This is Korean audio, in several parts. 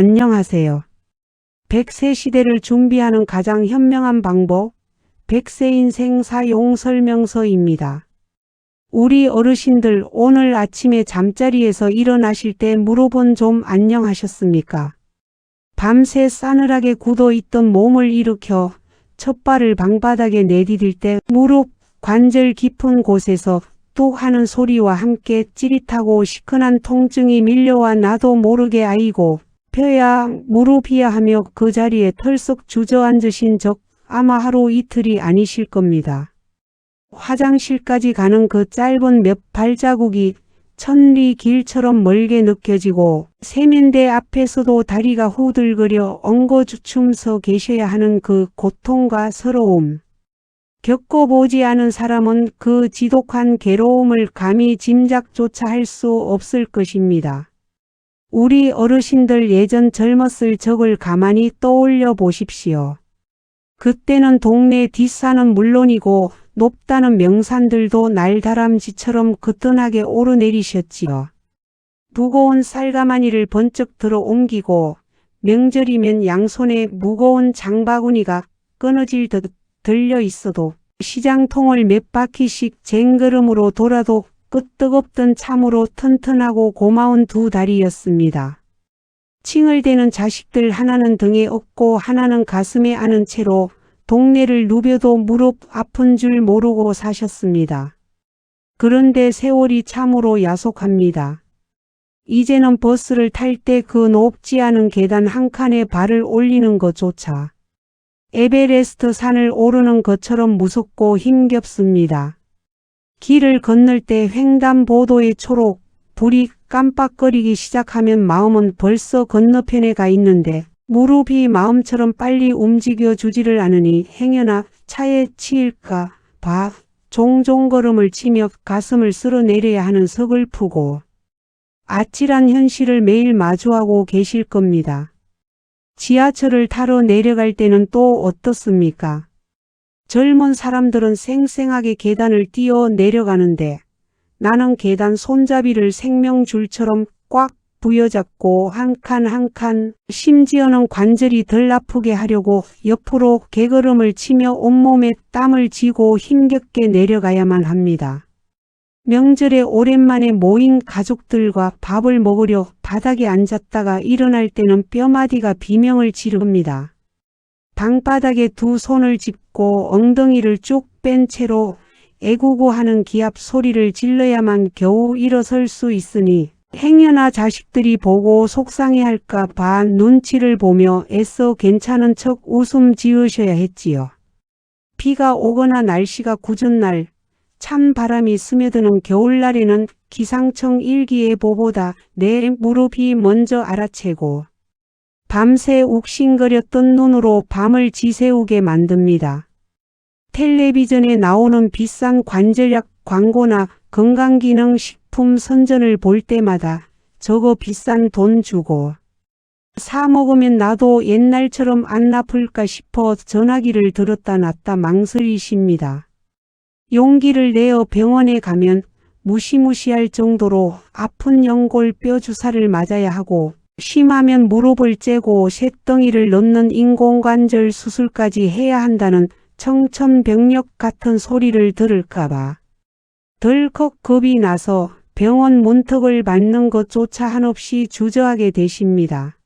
안녕하세요. 100세 시대를 준비하는 가장 현명한 방법, 100세 인생 사용 설명서입니다. 우리 어르신들 오늘 아침에 잠자리에서 일어나실 때 무릎은 좀 안녕하셨습니까? 밤새 싸늘하게 굳어 있던 몸을 일으켜 첫 발을 방바닥에 내디딜 때 무릎 관절 깊은 곳에서 뚝 하는 소리와 함께 찌릿하고 시큰한 통증이 밀려와 나도 모르게 아이고 펴야 무릎이야 하며 그 자리에 털썩 주저앉으신 적 아마 하루 이틀이 아니실 겁니다. 화장실까지 가는 그 짧은 몇 발자국이 천리 길처럼 멀게 느껴지고 세면대 앞에서도 다리가 후들거려 엉거주춤 서 계셔야 하는 그 고통과 서러움. 겪어보지 않은 사람은 그 지독한 괴로움을 감히 짐작조차 할 수 없을 것입니다. 우리 어르신들 예전 젊었을 적을 가만히 떠올려 보십시오. 그때는 동네 뒷산은 물론이고 높다는 명산들도 날다람쥐처럼 거뜬하게 오르내리셨지요. 무거운 쌀가마니를 번쩍 들어 옮기고 명절이면 양손에 무거운 장바구니가 끊어질 듯 들려 있어도 시장통을 몇 바퀴씩 쟁걸음으로 돌아도 끄떡없던 참으로 튼튼하고 고마운 두 다리였습니다. 칭얼대는 자식들 하나는 등에 업고 하나는 가슴에 안은 채로 동네를 누벼도 무릎 아픈 줄 모르고 사셨습니다. 그런데 세월이 참으로 야속합니다. 이제는 버스를 탈 때 그 높지 않은 계단 한 칸에 발을 올리는 것조차 에베레스트 산을 오르는 것처럼 무섭고 힘겹습니다. 길을 건널 때 횡단보도의 초록 불이 깜빡거리기 시작하면 마음은 벌써 건너편에 가 있는데 무릎이 마음처럼 빨리 움직여 주지를 않으니 행여나 차에 치일까 봐 종종 걸음을 치며 가슴을 쓸어내려야 하는 서글프고 아찔한 현실을 매일 마주하고 계실 겁니다. 지하철을 타러 내려갈 때는 또 어떻습니까? 젊은 사람들은 쌩쌩하게 계단을 뛰어 내려가는데 나는 계단 손잡이를 생명줄처럼 꽉 부여잡고 한 칸 한 칸 심지어는 관절이 덜 아프게 하려고 옆으로 개걸음을 치며 온몸에 땀을 쥐고 힘겹게 내려가야만 합니다. 명절에 오랜만에 모인 가족들과 밥을 먹으려 바닥에 앉았다가 일어날 때는 뼈마디가 비명을 지릅니다. 방바닥에 두 손을 짚고 엉덩이를 쭉 뺀 채로 애구고 하는 기합 소리를 질러야만 겨우 일어설 수 있으니 행여나 자식들이 보고 속상해할까 봐 눈치를 보며 애써 괜찮은 척 웃음 지으셔야 했지요. 비가 오거나 날씨가 궂은 날, 찬 바람이 스며드는 겨울날에는 기상청 일기예보보다 내 무릎이 먼저 알아채고 밤새 욱신거렸던 눈으로 밤을 지새우게 만듭니다. 텔레비전에 나오는 비싼 관절약 광고나 건강기능식품 선전을 볼 때마다 저거 비싼 돈 주고 사 먹으면 나도 옛날처럼 안 아플까 싶어 전화기를 들었다 놨다 망설이십니다. 용기를 내어 병원에 가면 무시무시할 정도로 아픈 연골 뼈 주사를 맞아야 하고 심하면 무릎을 째고 쇳덩이를 넣는 인공관절 수술까지 해야 한다는 청천벽력 같은 소리를 들을까봐 덜컥 겁이 나서 병원 문턱을 밟는 것조차 한없이 주저하게 되십니다.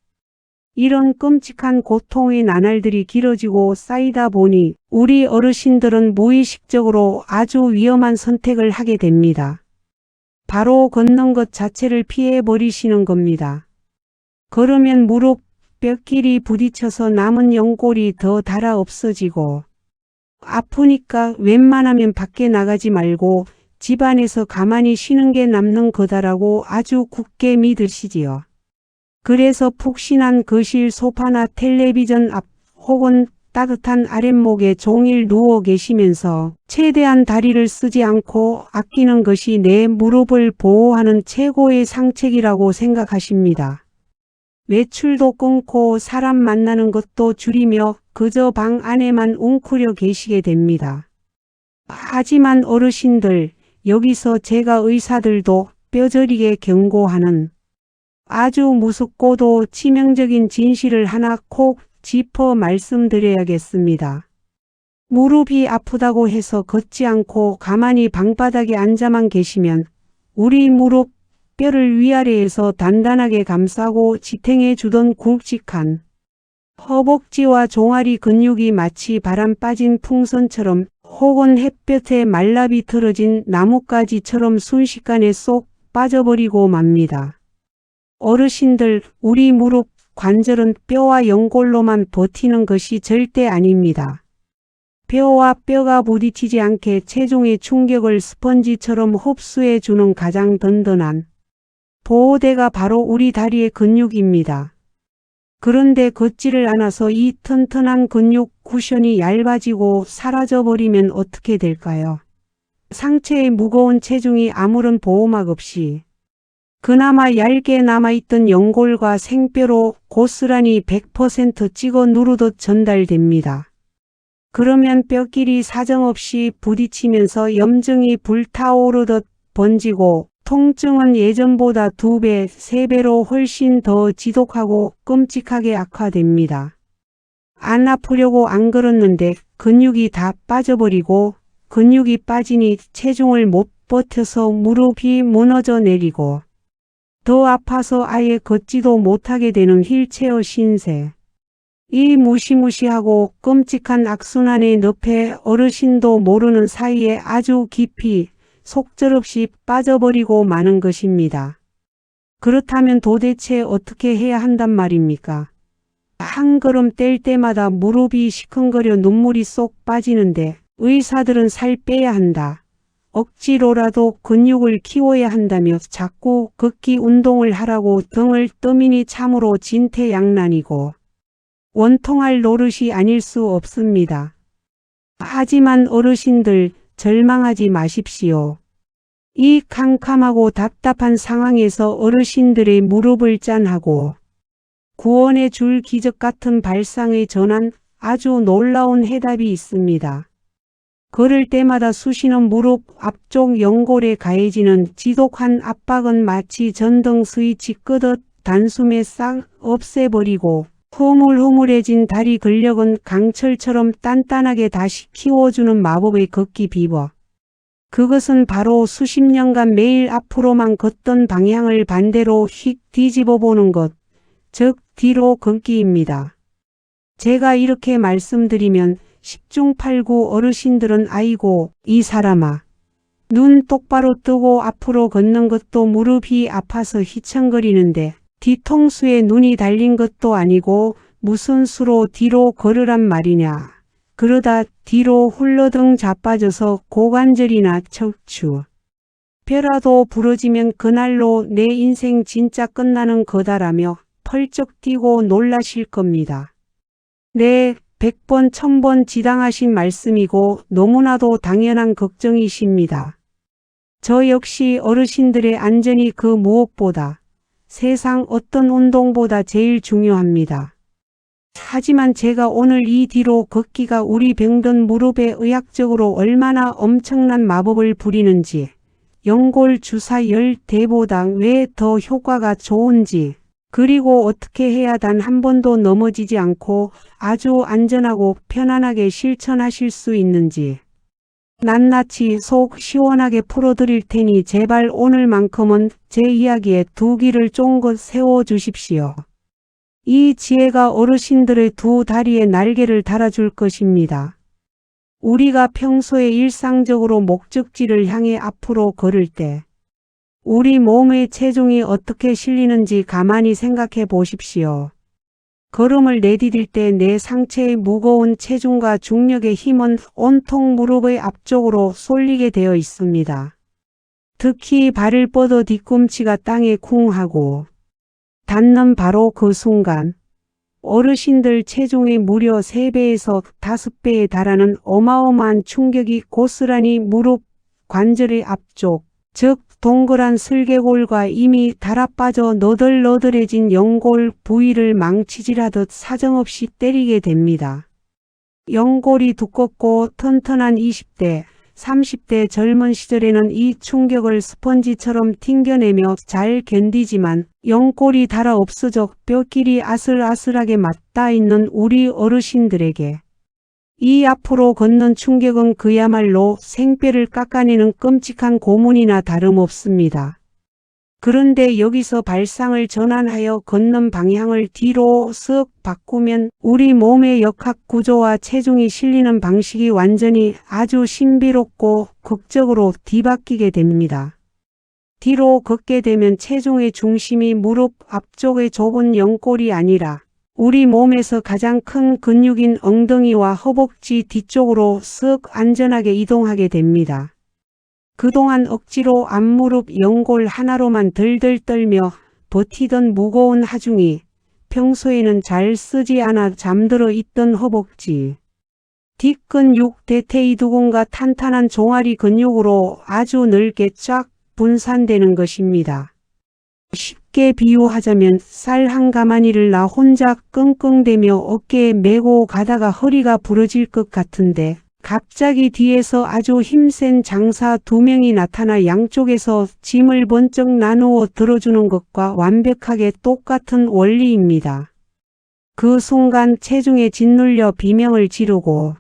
이런 끔찍한 고통의 나날들이 길어지고 쌓이다 보니 우리 어르신들은 무의식적으로 아주 위험한 선택을 하게 됩니다. 바로 걷는 것 자체를 피해버리시는 겁니다. 걸으면 무릎, 뼈끼리 부딪혀서 남은 연골이 더 닳아 없어지고 아프니까 웬만하면 밖에 나가지 말고 집안에서 가만히 쉬는 게 남는 거다라고 아주 굳게 믿으시지요. 그래서 푹신한 거실 소파나 텔레비전 앞 혹은 따뜻한 아랫목에 종일 누워 계시면서 최대한 다리를 쓰지 않고 아끼는 것이 내 무릎을 보호하는 최고의 상책이라고 생각하십니다. 외출도 끊고 사람 만나는 것도 줄이며 그저 방 안에만 웅크려 계시게 됩니다. 하지만 어르신들, 여기서 제가 의사들도 뼈저리게 경고하는 아주 무섭고도 치명적인 진실을 하나 콕 짚어 말씀드려야겠습니다. 무릎이 아프다고 해서 걷지 않고 가만히 방바닥에 앉아만 계시면 우리 무릎 뼈를 위아래에서 단단하게 감싸고 지탱해 주던 굵직한 허벅지와 종아리 근육이 마치 바람 빠진 풍선처럼 혹은 햇볕에 말라 비틀어진 나뭇가지처럼 순식간에 쏙 빠져버리고 맙니다. 어르신들, 우리 무릎 관절은 뼈와 연골로만 버티는 것이 절대 아닙니다. 뼈와 뼈가 부딪히지 않게 체중의 충격을 스펀지처럼 흡수해 주는 가장 든든한 보호대가 바로 우리 다리의 근육입니다. 그런데 걷지를 않아서 이 튼튼한 근육 쿠션이 얇아지고 사라져버리면 어떻게 될까요? 상체의 무거운 체중이 아무런 보호막 없이 그나마 얇게 남아있던 연골과 생뼈로 고스란히 100% 찍어 누르듯 전달됩니다. 그러면 뼈끼리 사정없이 부딪히면서 염증이 불타오르듯 번지고 통증은 예전보다 2배, 3배로 훨씬 더 지독하고 끔찍하게 악화됩니다. 안 아프려고 안 걸었는데 근육이 다 빠져버리고 근육이 빠지니 체중을 못 버텨서 무릎이 무너져 내리고 더 아파서 아예 걷지도 못하게 되는 휠체어 신세. 이 무시무시하고 끔찍한 악순환의 늪에 어르신도 모르는 사이에 아주 깊이 속절없이 빠져버리고 마는 것입니다. 그렇다면 도대체 어떻게 해야 한단 말입니까? 한 걸음 뗄 때마다 무릎이 시큰거려 눈물이 쏙 빠지는데 의사들은 살 빼야 한다. 억지로라도 근육을 키워야 한다며 자꾸 걷기 운동을 하라고 등을 떠미니 참으로 진퇴양난이고 원통할 노릇이 아닐 수 없습니다. 하지만 어르신들 절망하지 마십시오. 이 캄캄하고 답답한 상황에서 어르신들의 무릎을 짠하고 구원해 줄 기적 같은 발상의 전환 아주 놀라운 해답이 있습니다. 걸을 때마다 쑤시는 무릎 앞쪽 연골에 가해지는 지독한 압박은 마치 전등 스위치 끄듯 단숨에 싹 없애버리고 흐물흐물해진 다리 근력은 강철처럼 단단하게 다시 키워주는 마법의 걷기 비법. 그것은 바로 수십 년간 매일 앞으로만 걷던 방향을 반대로 휙 뒤집어 보는 것, 즉 뒤로 걷기입니다. 제가 이렇게 말씀드리면 10중 8구 어르신들은 아이고 이 사람아. 눈 똑바로 뜨고 앞으로 걷는 것도 무릎이 아파서 휘청거리는데 뒤통수에 눈이 달린 것도 아니고 무슨 수로 뒤로 걸으란 말이냐. 그러다 뒤로 훌러덩 자빠져서 고관절이나 척추, 뼈라도 부러지면 그날로 내 인생 진짜 끝나는 거다라며 펄쩍 뛰고 놀라실 겁니다. 네, 100번 1000번 지당하신 말씀이고 너무나도 당연한 걱정이십니다. 저 역시 어르신들의 안전이 그 무엇보다 세상 어떤 운동보다 제일 중요합니다. 하지만 제가 오늘 이 뒤로 걷기가 우리 병든 무릎에 의학적으로 얼마나 엄청난 마법을 부리는지, 연골 주사 10대보다 왜 더 효과가 좋은지, 그리고 어떻게 해야 단 한 번도 넘어지지 않고 아주 안전하고 편안하게 실천하실 수 있는지 낱낱이 속 시원하게 풀어드릴 테니 제발 오늘만큼은 제 이야기에 두 귀를 쫑긋 세워주십시오. 이 지혜가 어르신들의 두 다리에 날개를 달아줄 것입니다. 우리가 평소에 일상적으로 목적지를 향해 앞으로 걸을 때 우리 몸의 체중이 어떻게 실리는지 가만히 생각해 보십시오. 걸음을 내디딜 때 내 상체의 무거운 체중과 중력의 힘은 온통 무릎의 앞쪽으로 쏠리게 되어 있습니다. 특히 발을 뻗어 뒤꿈치가 땅에 쿵 하고 닿는 바로 그 순간 어르신들 체중의 무려 3배에서 5배에 달하는 어마어마한 충격이 고스란히 무릎 관절의 앞쪽, 즉 동그란 슬개골과 이미 달아빠져 너덜너덜해진 연골 부위를 망치질하듯 사정없이 때리게 됩니다. 연골이 두껍고 튼튼한 20대, 30대 젊은 시절에는 이 충격을 스펀지처럼 튕겨내며 잘 견디지만 연골이 닳아 없어져 뼈끼리 아슬아슬하게 맞닿아 있는 우리 어르신들에게 이 앞으로 걷는 충격은 그야말로 생뼈를 깎아내는 끔찍한 고문이나 다름없습니다. 그런데 여기서 발상을 전환하여 걷는 방향을 뒤로 쓱 바꾸면 우리 몸의 역학 구조와 체중이 실리는 방식이 완전히 아주 신비롭고 극적으로 뒤바뀌게 됩니다. 뒤로 걷게 되면 체중의 중심이 무릎 앞쪽의 좁은 연골이 아니라 우리 몸에서 가장 큰 근육인 엉덩이와 허벅지 뒤쪽으로 쓱 안전하게 이동하게 됩니다. 그동안 억지로 앞무릎 연골 하나로만 들들 떨며 버티던 무거운 하중이 평소에는 잘 쓰지 않아 잠들어 있던 허벅지, 뒷근육 대퇴이두근과 탄탄한 종아리 근육으로 아주 넓게 쫙 분산되는 것입니다. 쉽게 비유하자면 쌀 한 가마니를 나 혼자 끙끙대며 어깨에 메고 가다가 허리가 부러질 것 같은데 갑자기 뒤에서 아주 힘센 장사 2명이 나타나 양쪽에서 짐을 번쩍 나누어 들어주는 것과 완벽하게 똑같은 원리입니다. 그 순간 체중에 짓눌려 비명을 지르고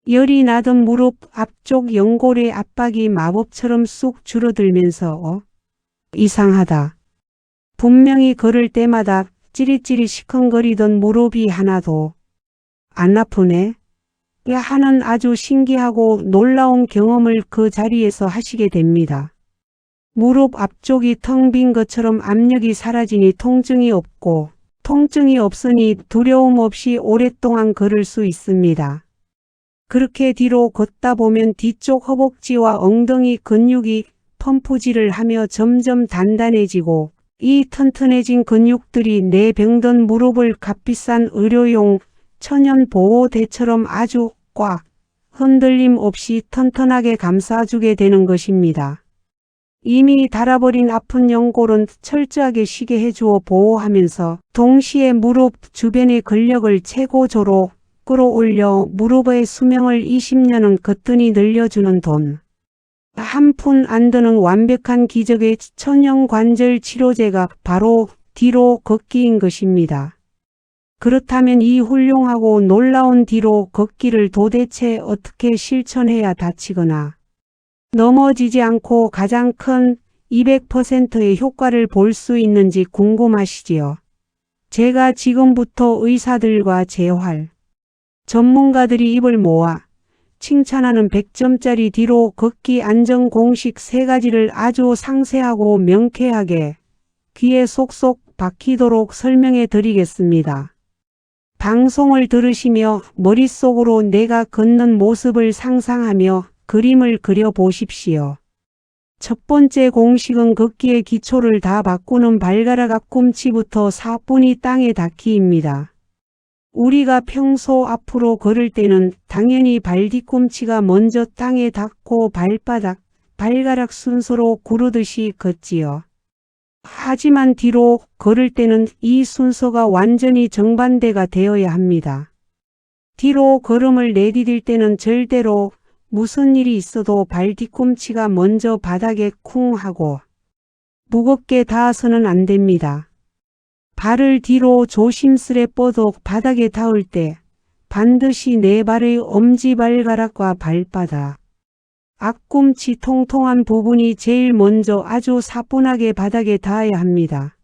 열이 나던 무릎 앞쪽 연골의 압박이 마법처럼 쑥 줄어들면서 이상하다. 분명히 걸을 때마다 찌릿찌릿 시큰거리던 무릎이 하나도 안 아프네. 하는 아주 신기하고 놀라운 경험을 그 자리에서 하시게 됩니다. 무릎 앞쪽이 텅 빈 것처럼 압력이 사라지니 통증이 없고 통증이 없으니 두려움 없이 오랫동안 걸을 수 있습니다. 그렇게 뒤로 걷다 보면 뒤쪽 허벅지와 엉덩이 근육이 펌프질을 하며 점점 단단해지고 이 튼튼해진 근육들이 내 병든 무릎을 값비싼 의료용 천연 보호대처럼 아주 꽉 흔들림 없이 튼튼하게 감싸주게 되는 것입니다. 이미 닳아버린 아픈 연골은 철저하게 쉬게 해주어 보호하면서 동시에 무릎 주변의 근력을 최고조로 끌어올려 무릎의 수명을 20년은 거뜬히 늘려주는 돈. 한 푼 안 드는 완벽한 기적의 천연관절 치료제가 바로 뒤로 걷기인 것입니다. 그렇다면 이 훌륭하고 놀라운 뒤로 걷기를 도대체 어떻게 실천해야 다치거나 넘어지지 않고 가장 큰 200%의 효과를 볼 수 있는지 궁금하시지요? 제가 지금부터 의사들과 재활 전문가들이 입을 모아 칭찬하는 100점짜리 뒤로 걷기 안정 공식 3가지를 아주 상세하고 명쾌하게 귀에 쏙쏙 박히도록 설명해 드리겠습니다. 방송을 들으시며 머릿속으로 내가 걷는 모습을 상상하며 그림을 그려 보십시오. 첫 번째 공식은 걷기의 기초를 다 바꾸는 발가락 앞꿈치부터 사뿐히 땅에 닿기입니다. 우리가 평소 앞으로 걸을 때는 당연히 발 뒤꿈치가 먼저 땅에 닿고 발바닥, 발가락 순서로 구르듯이 걷지요. 하지만 뒤로 걸을 때는 이 순서가 완전히 정반대가 되어야 합니다. 뒤로 걸음을 내디딜 때는 절대로 무슨 일이 있어도 발 뒤꿈치가 먼저 바닥에 쿵 하고 무겁게 닿아서는 안 됩니다. 발을 뒤로 조심스레 뻗어 바닥에 닿을 때 반드시 내 발의 엄지발가락과 발바닥, 앞꿈치 통통한 부분이 제일 먼저 아주 사뿐하게 바닥에 닿아야 합니다.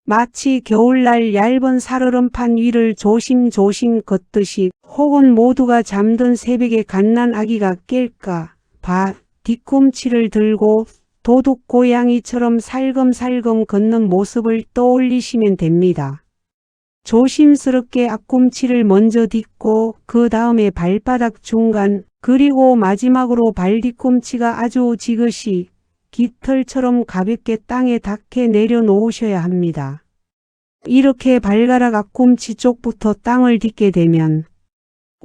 마치 겨울날 얇은 살얼음판 위를 조심조심 걷듯이 혹은 모두가 잠든 새벽에 갓난 아기가 깰까 봐 뒤꿈치를 들고 도둑 고양이처럼 살금살금 걷는 모습을 떠올리시면 됩니다. 조심스럽게 앞꿈치를 먼저 딛고 그 다음에 발바닥 중간 그리고 마지막으로 발 뒤꿈치가 아주 지그시 깃털처럼 가볍게 땅에 닿게 내려놓으셔야 합니다. 이렇게 발가락 앞꿈치 쪽부터 땅을 딛게 되면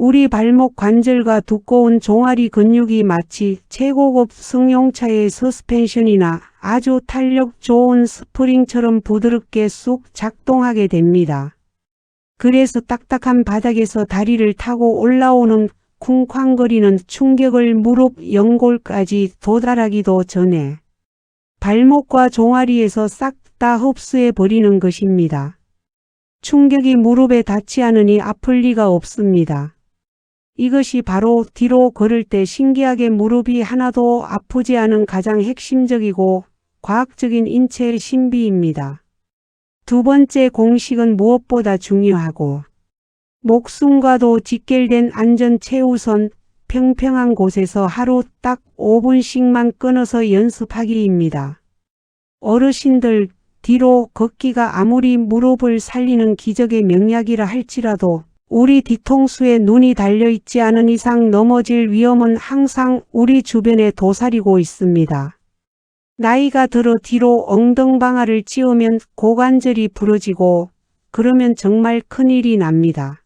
우리 발목 관절과 두꺼운 종아리 근육이 마치 최고급 승용차의 서스펜션이나 아주 탄력 좋은 스프링처럼 부드럽게 쑥 작동하게 됩니다. 그래서 딱딱한 바닥에서 다리를 타고 올라오는 쿵쾅거리는 충격을 무릎 연골까지 도달하기도 전에 발목과 종아리에서 싹 다 흡수해 버리는 것입니다. 충격이 무릎에 닿지 않으니 아플 리가 없습니다. 이것이 바로 뒤로 걸을 때 신기하게 무릎이 하나도 아프지 않은 가장 핵심적이고 과학적인 인체의 신비입니다. 두 번째 공식은 무엇보다 중요하고 목숨과도 직결된 안전 최우선, 평평한 곳에서 하루 딱 5분씩만 끊어서 연습하기입니다. 어르신들, 뒤로 걷기가 아무리 무릎을 살리는 기적의 명약이라 할지라도 우리 뒤통수에 눈이 달려있지 않은 이상 넘어질 위험은 항상 우리 주변에 도사리고 있습니다. 나이가 들어 뒤로 엉덩방아를 찧으면 고관절이 부러지고 그러면 정말 큰일이 납니다.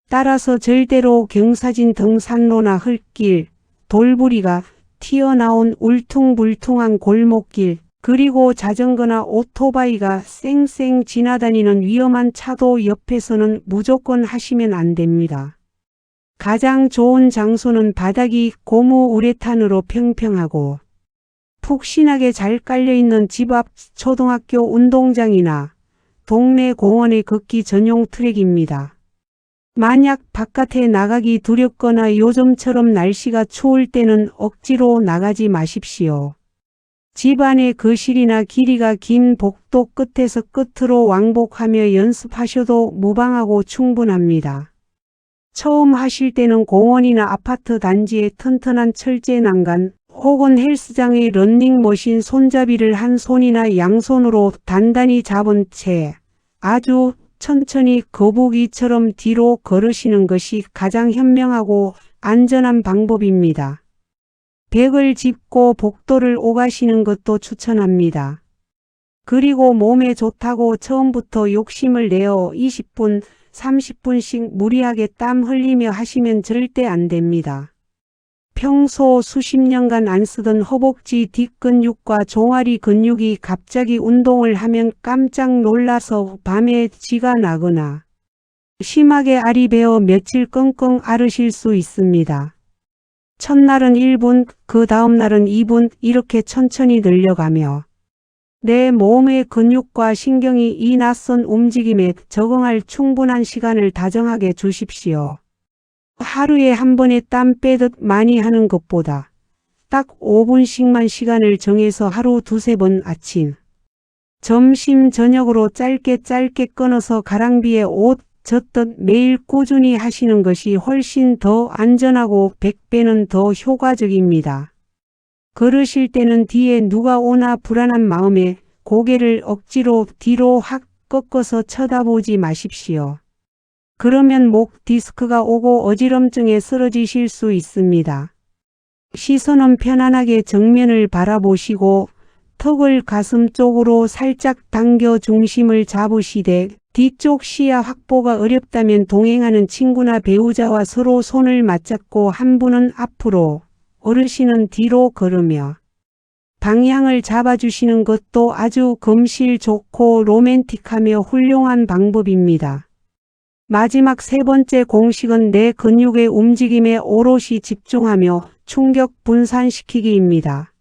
따라서 절대로 경사진 등산로나 흙길, 돌부리가 튀어나온 울퉁불퉁한 골목길, 그리고 자전거나 오토바이가 쌩쌩 지나다니는 위험한 차도 옆에서는 무조건 하시면 안 됩니다. 가장 좋은 장소는 바닥이 고무 우레탄으로 평평하고 푹신하게 잘 깔려있는 집 앞 초등학교 운동장이나 동네 공원의 걷기 전용 트랙입니다. 만약 바깥에 나가기 두렵거나 요즘처럼 날씨가 추울 때는 억지로 나가지 마십시오. 집 안의 거실이나 길이가 긴 복도 끝에서 끝으로 왕복하며 연습하셔도 무방하고 충분합니다. 처음 하실 때는 공원이나 아파트 단지의 튼튼한 철제 난간 혹은 헬스장의 런닝머신 손잡이를 한 손이나 양손으로 단단히 잡은 채 아주 천천히 거북이처럼 뒤로 걸으시는 것이 가장 현명하고 안전한 방법입니다. 벽을 짚고 복도를 오가시는 것도 추천합니다. 그리고 몸에 좋다고 처음부터 욕심을 내어 20분, 30분씩 무리하게 땀 흘리며 하시면 절대 안 됩니다. 평소 수십 년간 안 쓰던 허벅지 뒷근육과 종아리 근육이 갑자기 운동을 하면 깜짝 놀라서 밤에 쥐가 나거나 심하게 알이 베어 며칠 끙끙 앓으실 수 있습니다. 첫날은 1분, 그 다음 날은 2분 이렇게 천천히 늘려가며 내 몸의 근육과 신경이 이 낯선 움직임에 적응할 충분한 시간을 다정하게 주십시오. 하루에 한 번에 땀 빼듯 많이 하는 것보다 딱 5분씩만 시간을 정해서 하루 2-3번 아침, 점심, 저녁으로 짧게 끊어서 가랑비에 옷 젖듯 매일 꾸준히 하시는 것이 훨씬 더 안전하고 100배는 더 효과적입니다. 걸으실 때는 뒤에 누가 오나 불안한 마음에 고개를 억지로 뒤로 확 꺾어서 쳐다보지 마십시오. 그러면 목 디스크가 오고 어지럼증에 쓰러지실 수 있습니다. 시선은 편안하게 정면을 바라보시고 턱을 가슴 쪽으로 살짝 당겨 중심을 잡으시되 뒤쪽 시야 확보가 어렵다면 동행하는 친구나 배우자와 서로 손을 맞잡고 한 분은 앞으로, 어르신은 뒤로 걸으며 방향을 잡아주시는 것도 아주 금실 좋고 로맨틱하며 훌륭한 방법입니다. 마지막 3번째 공식은 내 근육의 움직임에 오롯이 집중하며 충격 분산시키기입니다.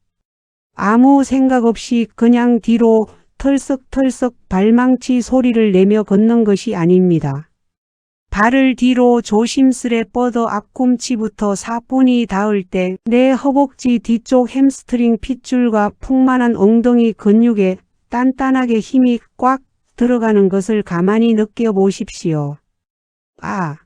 아무 생각 없이 그냥 뒤로 털썩털썩 발망치 소리를 내며 걷는 것이 아닙니다. 발을 뒤로 조심스레 뻗어 앞꿈치부터 사뿐히 닿을 때 내 허벅지 뒤쪽 햄스트링 핏줄과 풍만한 엉덩이 근육에 단단하게 힘이 꽉 들어가는 것을 가만히 느껴보십시오. 아,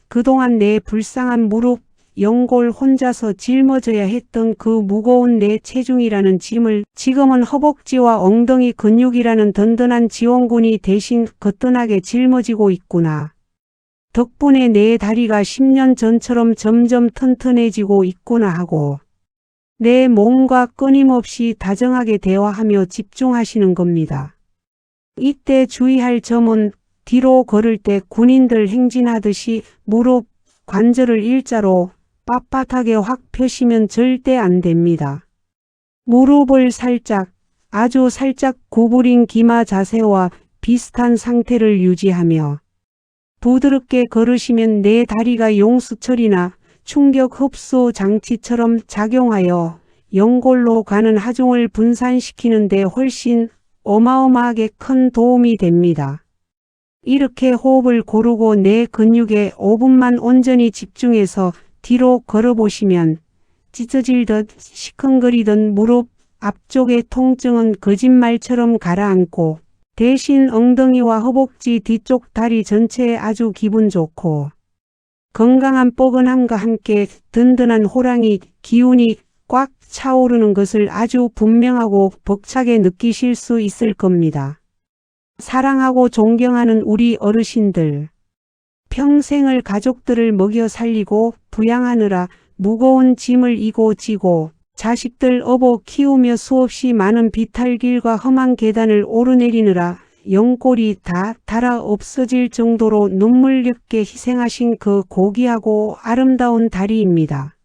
그동안 내 불쌍한 무릎, 연골 혼자서 짊어져야 했던 그 무거운 내 체중이라는 짐을 지금은 허벅지와 엉덩이 근육이라는 든든한 지원군이 대신 거뜬하게 짊어지고 있구나. 덕분에 내 다리가 10년 전처럼 점점 튼튼해지고 있구나 하고 내 몸과 끊임없이 다정하게 대화하며 집중하시는 겁니다. 이때 주의할 점은 뒤로 걸을 때 군인들 행진하듯이 무릎, 관절을 일자로 빳빳하게 확 펴시면 절대 안 됩니다. 무릎을 살짝, 아주 살짝 구부린 기마 자세와 비슷한 상태를 유지하며 부드럽게 걸으시면 내 다리가 용수철이나 충격 흡수 장치처럼 작용하여 연골로 가는 하중을 분산시키는 데 훨씬 어마어마하게 큰 도움이 됩니다. 이렇게 호흡을 고르고 내 근육에 5분만 온전히 집중해서 뒤로 걸어보시면 찢어질듯 시큰거리던 무릎 앞쪽의 통증은 거짓말처럼 가라앉고 대신 엉덩이와 허벅지 뒤쪽 다리 전체에 아주 기분 좋고 건강한 뻐근함과 함께 든든한 호랑이 기운이 꽉 차오르는 것을 아주 분명하고 벅차게 느끼실 수 있을 겁니다. 사랑하고 존경하는 우리 어르신들, 평생을 가족들을 먹여 살리고 부양하느라 무거운 짐을 이고 지고 자식들 업어 키우며 수없이 많은 비탈길과 험한 계단을 오르내리느라 연골이 다 닳아 없어질 정도로 눈물겹게 희생하신 그 고귀하고 아름다운 다리입니다.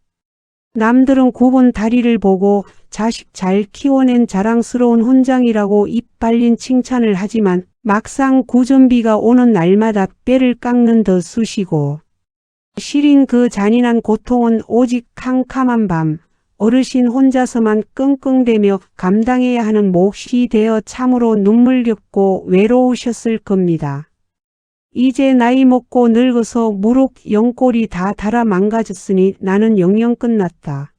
남들은 굽은 다리를 보고 자식 잘 키워낸 자랑스러운 훈장이라고 입 발린 칭찬을 하지만 막상 구전비가 오는 날마다 뼈를 깎는 듯 쑤시고 시린 그 잔인한 고통은 오직 캄캄한 밤 어르신 혼자서만 끙끙대며 감당해야 하는 몫이 되어 참으로 눈물겹고 외로우셨을 겁니다. 이제 나이 먹고 늙어서 무릎 연골이 다 닳아 망가졌으니 나는 영영 끝났다.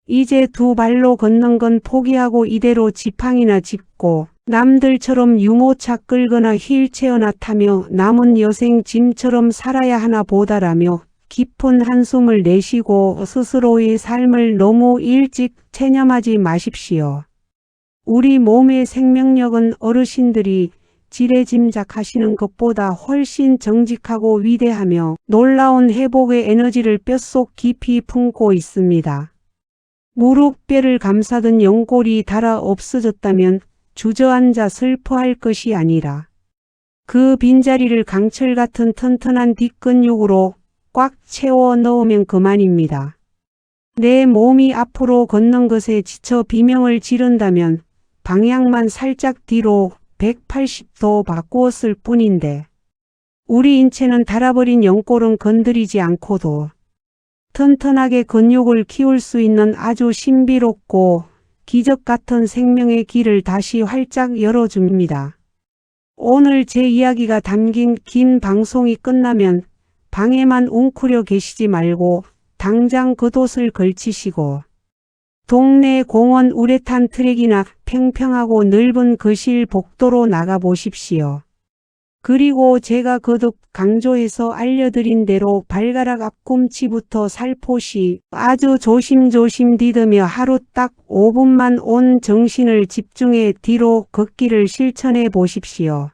이제 두 발로 걷는 건 포기하고 이대로 지팡이나 짚고 남들처럼 유모차 끌거나 휠체어나 타며 남은 여생 짐처럼 살아야 하나 보다라며 깊은 한숨을 내쉬고 스스로의 삶을 너무 일찍 체념하지 마십시오. 우리 몸의 생명력은 어르신들이 지레짐작하시는 것보다 훨씬 정직하고 위대하며 놀라운 회복의 에너지를 뼛속 깊이 품고 있습니다. 무릎뼈를 감싸던 연골이 닳아 없어졌다면 주저앉아 슬퍼할 것이 아니라 그 빈자리를 강철 같은 튼튼한 뒷근육으로 꽉 채워 넣으면 그만입니다. 내 몸이 앞으로 걷는 것에 지쳐 비명을 지른다면 방향만 살짝 뒤로 180도 바꾸었을 뿐인데 우리 인체는 닳아버린 연골은 건드리지 않고도 튼튼하게 근육을 키울 수 있는 아주 신비롭고 기적 같은 생명의 길을 다시 활짝 열어줍니다. 오늘 제 이야기가 담긴 긴 방송이 끝나면 방에만 웅크려 계시지 말고 당장 겉옷을 걸치시고 동네 공원 우레탄 트랙이나 평평하고 넓은 거실 복도로 나가 보십시오. 그리고 제가 거듭 강조해서 알려드린 대로 발가락 앞꿈치부터 살포시 아주 조심조심 디디며 하루 딱 5분만 온 정신을 집중해 뒤로 걷기를 실천해 보십시오.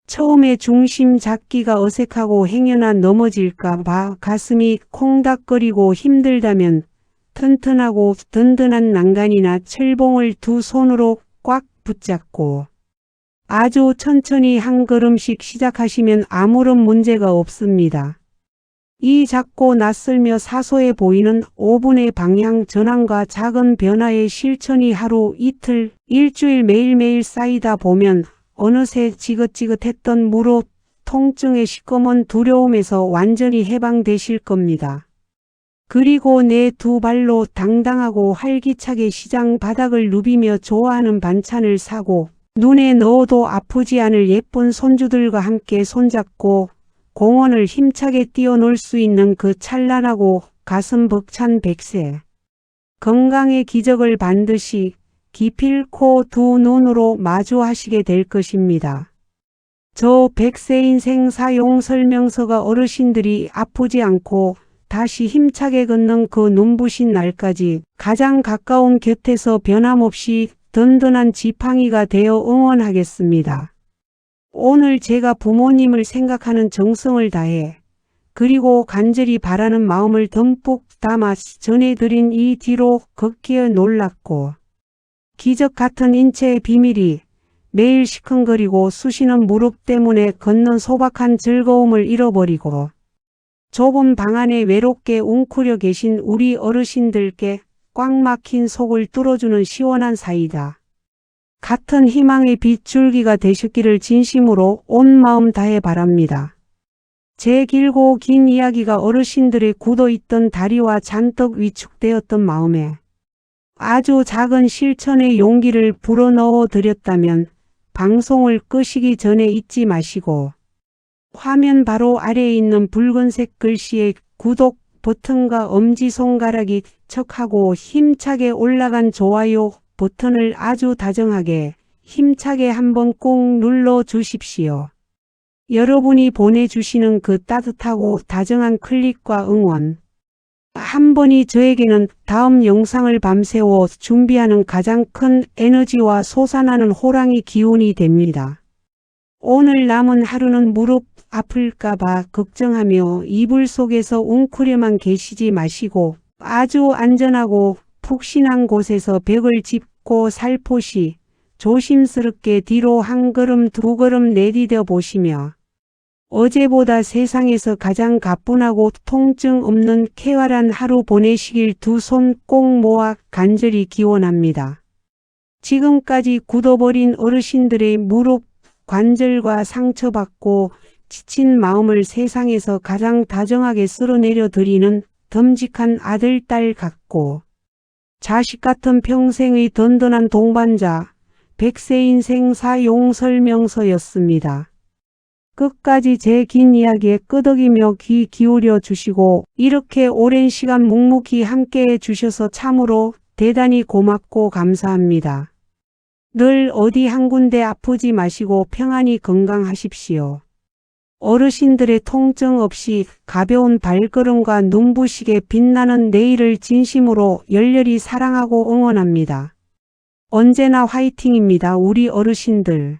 처음에 중심 잡기가 어색하고 행여나 넘어질까 봐 가슴이 콩닥거리고 힘들다면 튼튼하고 든든한 난간이나 철봉을 두 손으로 꽉 붙잡고 아주 천천히 한 걸음씩 시작하시면 아무런 문제가 없습니다. 이 작고 낯설며 사소해 보이는 5분의 방향 전환과 작은 변화의 실천이 하루, 이틀, 일주일 매일매일 쌓이다 보면 어느새 지긋지긋했던 무릎 통증의 시꺼먼 두려움에서 완전히 해방되실 겁니다. 그리고 내 두 발로 당당하고 활기차게 시장 바닥을 누비며 좋아하는 반찬을 사고 눈에 넣어도 아프지 않을 예쁜 손주들과 함께 손잡고 공원을 힘차게 뛰어놀 수 있는 그 찬란하고 가슴 벅찬 100세. 건강의 기적을 반드시 기필코 두 눈으로 마주하시게 될 것입니다. 저 100세 인생 사용 설명서가 어르신들이 아프지 않고 다시 힘차게 걷는 그 눈부신 날까지 가장 가까운 곁에서 변함없이 든든한 지팡이가 되어 응원하겠습니다. 오늘 제가 부모님을 생각하는 정성을 다해 그리고 간절히 바라는 마음을 듬뿍 담아 전해드린 이 뒤로 걷기에 놀랍고 기적 같은 인체의 비밀이 매일 시큰거리고 쑤시는 무릎 때문에 걷는 소박한 즐거움을 잃어버리고 좁은 방 안에 외롭게 웅크려 계신 우리 어르신들께 꽉 막힌 속을 뚫어주는 시원한 사이다. 같은 희망의 빗줄기가 되셨기를 진심으로 온 마음 다해 바랍니다. 제 길고 긴 이야기가 어르신들의 굳어있던 다리와 잔뜩 위축되었던 마음에 아주 작은 실천의 용기를 불어넣어 드렸다면 방송을 끄시기 전에 잊지 마시고 화면 바로 아래에 있는 붉은색 글씨의 구독 버튼과 엄지손가락이 척하고 힘차게 올라간 좋아요 버튼을 아주 다정하게 힘차게 한번 꼭 눌러 주십시오. 여러분이 보내주시는 그 따뜻하고 다정한 클릭과 응원 한 번이 저에게는 다음 영상을 밤새워 준비하는 가장 큰 에너지와 솟아나는 호랑이 기운이 됩니다. 오늘 남은 하루는 무릎 아플까봐 걱정하며 이불 속에서 웅크려만 계시지 마시고 아주 안전하고 푹신한 곳에서 벽을 짚고 살포시 조심스럽게 뒤로 한 걸음 두 걸음 내디뎌 보시며 어제보다 세상에서 가장 가뿐하고 통증 없는 쾌활한 하루 보내시길 두 손 꼭 모아 간절히 기원합니다. 지금까지 굳어버린 어르신들의 무릎 관절과 상처받고 지친 마음을 세상에서 가장 다정하게 쓸어내려 드리는 듬직한 아들, 딸 같고 자식 같은 평생의 든든한 동반자 100세 인생 사용설명서였습니다. 끝까지 제 긴 이야기에 끄덕이며 귀 기울여 주시고 이렇게 오랜 시간 묵묵히 함께해 주셔서 참으로 대단히 고맙고 감사합니다. 늘 어디 한 군데 아프지 마시고 평안히 건강하십시오. 어르신들의 통증 없이 가벼운 발걸음과 눈부시게 빛나는 내일을 진심으로 열렬히 사랑하고 응원합니다. 언제나 화이팅입니다. 우리 어르신들.